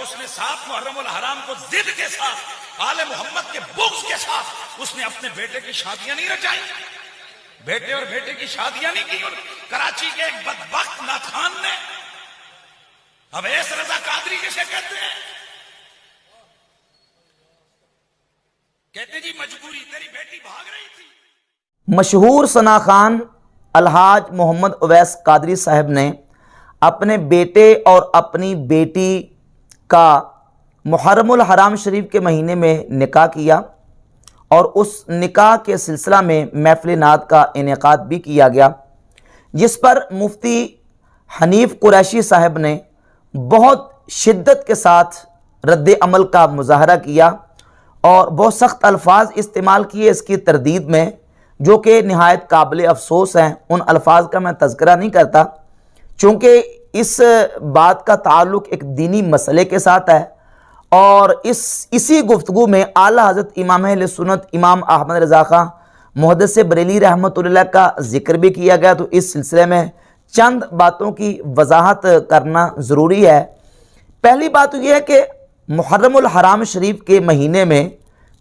उसने 7 मुहर्रमुल हराम को जिद के साथ आले मोहम्मद के बुग़्ज़ के साथ उसने अपने बेटे की शादियां नहीं रचाई, बेटे और बेटे की शादियां नहीं की। और कराची के एक बदबख्त नाखान ने, अवैस रजा कादरी जिसे कहते हैं, कहते जी मजबूरी, तेरी बेटी भाग रही थी। मशहूर सना खान अलहाज मोहम्मद अवैस कादरी साहब ने अपने बेटे और अपनी बेटी का मुहर्रमुल हराम शरीफ के महीने में निकाह किया और उस निकाह के सिलसिला में महफ़िल नात का इनेकाद भी किया गया, जिस पर मुफ्ती हनीफ कुरैशी साहब ने बहुत शिद्दत के साथ रद्द अमल का मुजाहरा किया और बहुत सख्त अल्फाज इस्तेमाल किए इसकी तरदीद में, जो कि नहायत काबिल अफसोस हैं। उन अल्फाज का मैं तज़किरा नहीं करता, चूँकि इस बात का ताल्लुक़ एक दीनी मसले के साथ है और इसी गुफ्तगू में आला हज़रत इमाम अहले सुन्नत इमाम अहमद रज़ा खां मुहद्दिस बरेली रहमतुल्लाह का ज़िक्र भी किया गया। तो इस सिलसिले में चंद बातों की वजाहत करना ज़रूरी है। पहली बात तो यह है कि मुहर्रमुल हराम शरीफ के महीने में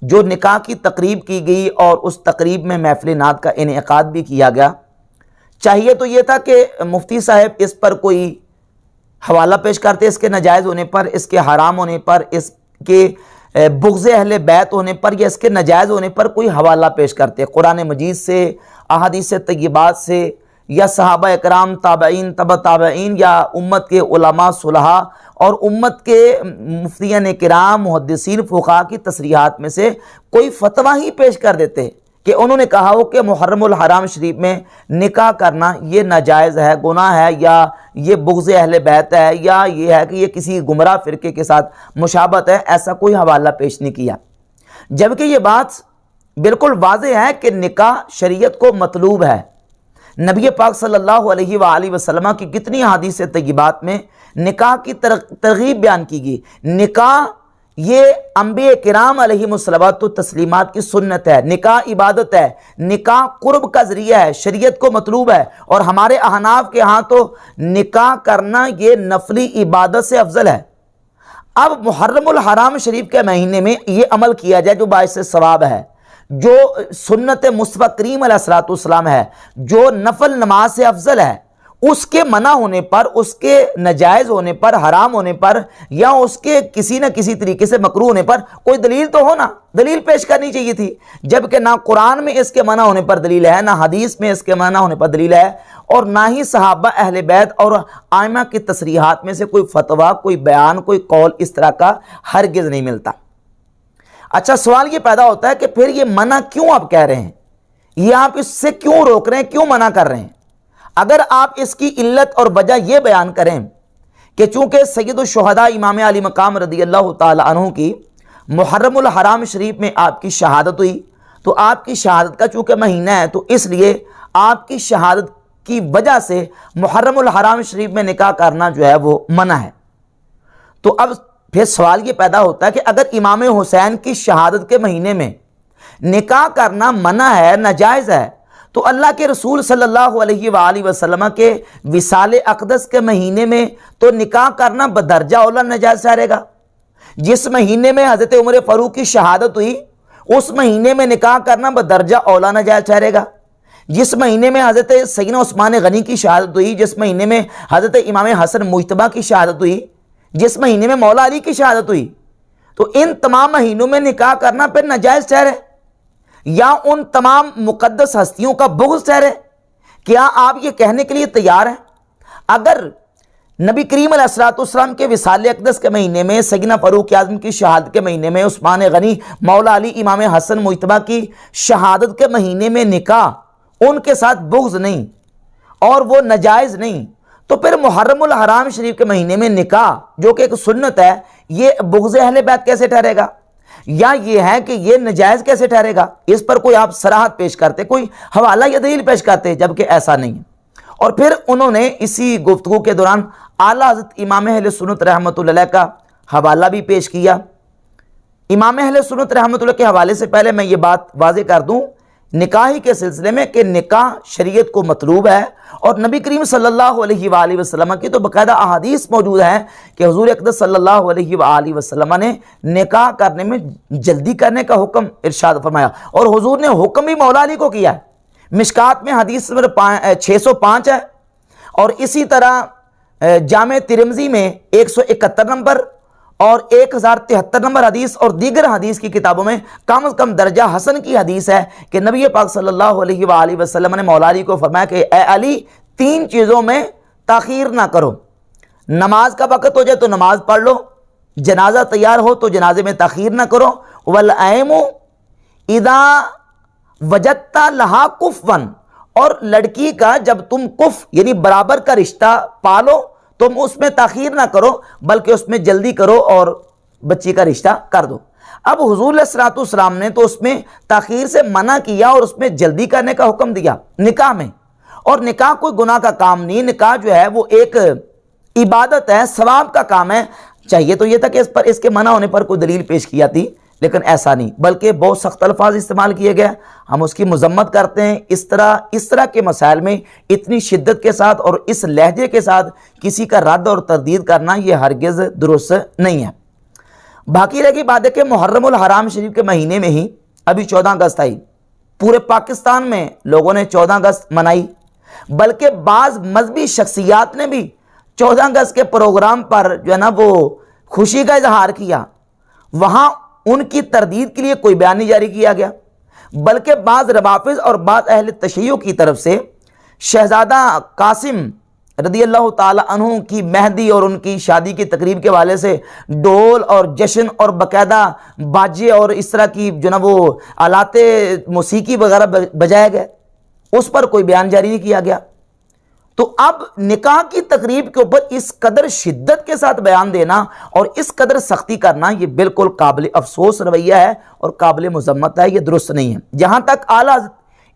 जो निकाह की तकरीब की गई और उस तकरीब में महफ़िल नात का इनेकाद भी किया गया, चाहिए तो ये था कि मुफ्ती साहब इस पर कोई हवाला पेश करते, इसके नाजायज़ होने पर, इसके हराम होने पर, इसके बुग़्ज़ अहले बैत होने पर या इसके नाजायज़ होने पर कोई हवाला पेश करते, कुरान मजीद से, अहादीस तय्यबात से या सहाबा इकराम, ताबईन, तबा ताबईन या उम्मत के उलमा सुलहा और उम्मत के मुफ्तियान किराम, मुहद्दिसीन, फुक़हा की तसरीहात में से कोई फतवा ही पेश कर देते कि उन्होंने कहा हो कि मुहर्रमुल हराम शरीफ में निकाह करना ये नाजायज़ है, गुनाह है, या ये बुग़्ज़ अहले बैत है, या ये है कि ये किसी गुमराह फ़िरके के साथ मुशाबत है। ऐसा कोई हवाला पेश नहीं किया, जबकि ये बात बिल्कुल वाज़ेह है कि निकाह शरीयत को मतलूब है। नबी पाक सल्लल्लाहु अलैहि वसल्लम की कितनी हदीस तय्यबात में निकाह की तरगीब बयान की गई। निकाह ये अंबिया किराम अलैहिमुस्सलावतु तस्लीमात की सुन्नत है, निकाह इबादत है, निकाह कुर्ब का ज़रिया है, शरीयत को मतलूब है। और हमारे अहनाफ के यहाँ तो निकाह करना ये नफली इबादत से अफजल है। अब मुहर्रमुल हराम शरीफ के महीने में ये अमल किया जाए जो बाइस सवाब है, जो सुन्नत मुस्तफ़ा करीम अलैहिस्सलाम है, जो नफल नमाज से अफजल है, उसके मना होने पर, उसके नाजायज़ होने पर, हराम होने पर या उसके किसी न किसी तरीके से मकरूह होने पर कोई दलील तो हो ना, दलील पेश करनी चाहिए थी। जबकि ना कुरान में इसके मना होने पर दलील है, ना हदीस में इसके मना होने पर दलील है, और ना ही सहाबा अहले बैत और आइमा की तसरीहात में से कोई फतवा, कोई बयान, कोई कौल इस तरह का हरगिज़ नहीं मिलता। अच्छा, सवाल ये पैदा होता है कि फिर ये मना क्यों आप कह रहे हैं, ये आप इससे क्यों रोक रहे हैं, क्यों मना कर रहे हैं? अगर आप इसकी इल्लत और वजह यह बयान करें कि चूंकि सैयदुश शुहदा इमाम अली मकाम रदियल्लाहु ताला अन्हु की मुहर्रमुल हराम शरीफ में आपकी शहादत हुई, तो आपकी शहादत का चूंकि महीना है, तो इसलिए आपकी शहादत की वजह से मुहर्रमुल हराम शरीफ में निकाह करना जो है वो मना है। तो अब फिर सवाल ये पैदा होता है कि अगर इमाम हुसैन की शहादत के महीने में निकाह करना मना है, नाजायज़ है, तो अल्लाह के रसूल सल्लल्लाहु अलैहि वसल्लम के विसाल अक़दस के महीने में तो निकाह करना बदरजा औला नाजायज़ ठहरेगा। जिस महीने में हज़रत उमर फ़ारूक की शहादत हुई, उस महीने में निकाह करना बदरजा औला नाजायज़ ठहरेगा। जिस महीने में हज़रत सैयदना उस्मान गनी की शहादत हुई, जिस महीने में हज़रत इमाम हसन मुज्तबा की शहादत हुई, जिस महीने में मौला अली की शहादत हुई, तो इन तमाम महीनों में निकाह करना फिर नाजायज़ ठहरे या उन तमाम मुक़द्दस हस्तियों का बुग़्ज़ ठहरे? क्या आप ये कहने के लिए तैयार हैं? अगर नबी करीम अलैहिस्सलाम के विसाल अक़दस के महीने में, सैयदना फ़ारूक आज़म की शहादत के महीने में, उस्मान गनी, मौला अली, इमाम हसन मुज्तबा की शहादत के महीने में निकाह, उनके साथ बुग़्ज़ नहीं और वो नाजायज़ नहीं, तो फिर मुहर्रमुल हराम शरीफ के महीने में निकाह जो कि एक सुन्नत है, ये बुग़्ज़ अहले बैत कैसे ठहरेगा? या ये है कि ये नाजायज़ कैसे ठहरेगा? इस पर कोई आप सराहत पेश करते, कोई हवाला या दलील पेश करते, जबकि ऐसा नहीं है। और फिर उन्होंने इसी गुफ्तगू के दौरान आला हज़रत इमाम अहले सुन्नत रहमतुल्लाह का हवाला भी पेश किया। इमाम अहले सुन्नत रहमतुल्लाह के हवाले से पहले मैं ये बात वाज़ेह कर दूँ निकाह के सिलसिले में कि निकाह शरीयत को मतलूब है, और नबी करीम सल्लल्लाहु अलैहि वसल्लम की तो बाकायदा अहादीस मौजूद है कि हुजूर अक़दस सल्लल्लाहु अलैहि वसल्लम ने निकाह करने में जल्दी करने का हुक्म इरशाद फरमाया, और हुजूर ने हुक्म भी मौला अली को किया है। मिशकात में हदीस नंबर 605 है, और इसी तरह जामे तिरमिज़ी में 171 नंबर और 1073 नंबर हदीस और दीगर हदीस की किताबों में कम से कम दर्जा हसन की हदीस है कि नबी पाक सल्लल्लाहु अलैहि वसल्लम ने मौला अली को फरमाया कि ए अली, 3 चीज़ों में ताख़ीर ना करो। नमाज का वक़्त हो जाए तो नमाज पढ़ लो, जनाजा तैयार हो तो जनाजे में ताख़ीर ना करो, वल ऐमु इदा वजत्ता लहा कुफ़वन, और लड़की का जब तुम कुफ यानी बराबर का रिश्ता पालो तुम उसमें ताख़ीर ना करो, बल्कि उसमें जल्दी करो और बच्ची का रिश्ता कर दो। अब हुजूर अलैहिस्सलातु वस्सलाम ने तो उसमें ताख़ीर से मना किया और उसमें जल्दी करने का हुक्म दिया निकाह में। और निकाह कोई गुनाह का काम नहीं, निकाह जो है वो एक इबादत है, सवाब का काम है। चाहिए तो ये था कि इस पर इसके मना होने पर कोई दलील पेश किया थी, लेकिन ऐसा नहीं, बल्कि बहुत सख्त अल्फाज इस्तेमाल किए गए। हम उसकी मजम्मत करते हैं। इस तरह के मसाइल में इतनी शिद्दत के साथ और इस लहजे के साथ किसी का रद्द और तरदीद करना ये हरगिज़ दुरुस्त नहीं है। बाकी रह गई बात है कि मुहर्रमुल हराम शरीफ के महीने में ही अभी 14 अगस्त आई, पूरे पाकिस्तान में लोगों ने 14 अगस्त मनाई, बल्कि बाज़ मजहबी शख्सियात ने भी 14 अगस्त के प्रोग्राम पर जो है ना वो खुशी का इजहार किया। वहाँ उनकी तरदीद के लिए कोई बयान नहीं जारी किया गया, बल्कि बाज़ रवाफिज़ और बाज़ अहले तशय्युअ की तरफ से शहज़ादा कासिम रदियल्लाहु ताला अन्हु की मेहंदी और उनकी शादी की तकरीब के हवाले से डोल और जश्न और बाकायदा बाजे और इस तरह की जो ना वो आलाते मौसीकी वगैरह बजाए गए, उस पर कोई बयान जारी नहीं किया गया। तो अब निकाह की तकरीब के ऊपर इस कदर शिद्दत के साथ बयान देना और इस कदर सख्ती करना ये बिल्कुल काबिल अफसोस रवैया है और काबिल मुज़म्मत है, ये दुरुस्त नहीं है। जहां तक आला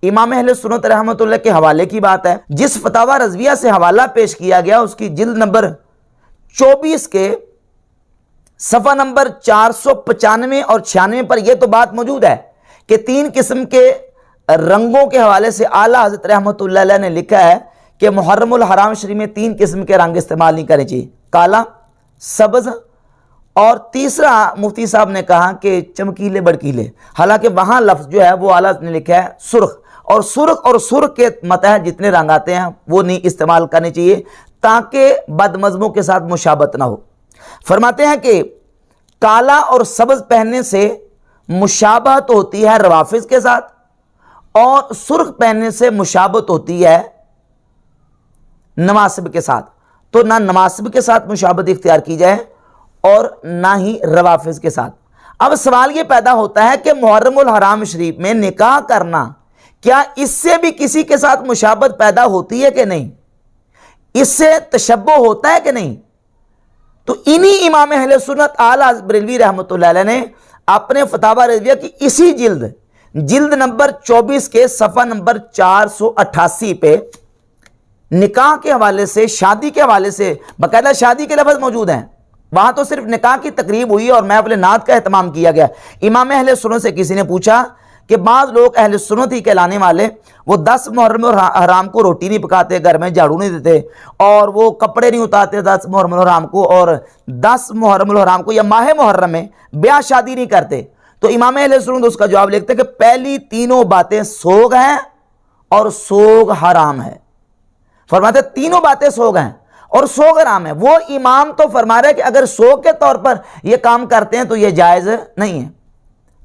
इमाम अहले सुन्नत रहमतुल्लाह के हवाले की बात है, जिस फतावा रज़विया से हवाला पेश किया गया उसकी जिल्द नंबर 24 के सफ़ा नंबर 495 और 96 पर यह तो बात मौजूद है कि 3 किस्म के रंगों के हवाले से आला हज़रत रहमतुल्लाह अलैह ने लिखा है कि मुहर्रमुल हराम शरीफ में 3 किस्म के रंग इस्तेमाल नहीं करने चाहिए, काला, सब्ज़ और तीसरा मुफ्ती साहब ने कहा कि चमकीले बड़कीले। हालांकि वहाँ लफ्ज़ जो है वो आला ने लिखा है सुर्ख, और सुर्ख के मतहत जितने रंग आते हैं वो नहीं इस्तेमाल करने चाहिए ताकि बदमज़मों के साथ मुशाबत ना हो। फरमाते हैं कि काला और सब्ज़ पहनने से मुशाबहत होती है रवाफिज़ के साथ, और सुर्ख पहनने से मुशाबत होती है नवासिब के साथ। तो ना नवासिब के साथ मुशाबत इख्तियार की जाए और ना ही रवाफिज के साथ। अब सवाल ये पैदा होता है कि मुहर्रमुल हराम शरीफ में निकाह करना, क्या इससे भी किसी के साथ मुशाबत पैदा होती है कि नहीं, इससे तशब्बुह होता है कि नहीं? तो इन्हीं इमाम अहले सुन्नत आला बरेलवी रहमतुल्लाह अलैह ने अपने फतावा रज़विया की इसी जिल्द नंबर 24 के सफ़ा नंबर 488 पे निकाह के हवाले से, शादी के हवाले से बाकायदा शादी के लफ्ज़ मौजूद हैं। वहाँ तो सिर्फ निकाह की तकरीब हुई और महफ़िल नात का एहतमाम किया गया। इमाम अहले सुन्नत से किसी ने पूछा कि बाज़ लोग अहले सुन्नत ही कहलाने वाले वो 10 मुहर्रम हराम को रोटी नहीं पकाते, घर में झाड़ू नहीं देते, और वो कपड़े नहीं उतारते 10 मुहर्रम हराम को, और 10 मुहर्रम हराम को या माह मुहर्रम में ब्याह शादी नहीं करते। तो इमाम अहले सुन्नत उसका जवाब लिखते कि पहली तीनों बातें सोग हैं और सोग हराम है। फरमाते तीनों बातें सोग हैं और सोग हराम है। वो इमाम तो फरमा रहे कि अगर सोग के तौर पर ये काम करते हैं तो ये जायज़ नहीं है,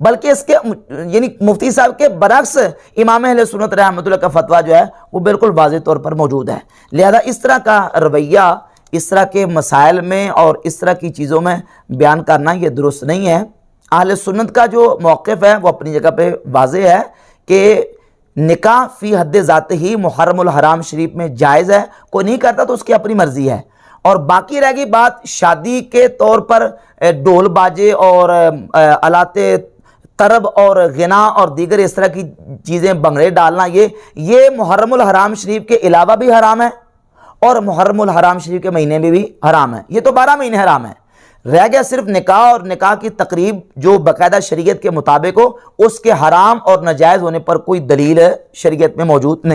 बल्कि इसके यानी मुफ्ती साहब के बरक्स इमाम अहले सुन्नत रहमतुल्लाह का फतवा जो है वो बिल्कुल वाज़ेह तौर पर मौजूद है। लिहाजा इस तरह का रवैया इस तरह के मसाइल में और इस तरह की चीज़ों में बयान करना ये दुरुस्त नहीं है। अहले सुन्नत का जो मौक़िफ़ है वो अपनी जगह पे वाज़ेह है कि निकाह फ़ी हद ज़ात ही मुहर्रमुल हराम शरीफ में जायज़ है, कोई नहीं करता तो उसकी अपनी मर्ज़ी है। और बाकी रह गई बात शादी के तौर पर ढोल बाजे और आलाते तरब और गिना और दीगर इस तरह की चीज़ें भंगड़े डालना, ये मुहर्रमुल हराम शरीफ के अलावा भी हराम है और मुहर्रमुल हराम शरीफ के महीने में भी हराम है। ये तो 12 महीने हराम है। रह गया सिर्फ निकाह, और निकाह की तकरीब जो बाकायदा शरीयत के मुताबिक हो, उसके हराम और नाजायज़ होने पर कोई दलील शरीयत में मौजूद नहीं।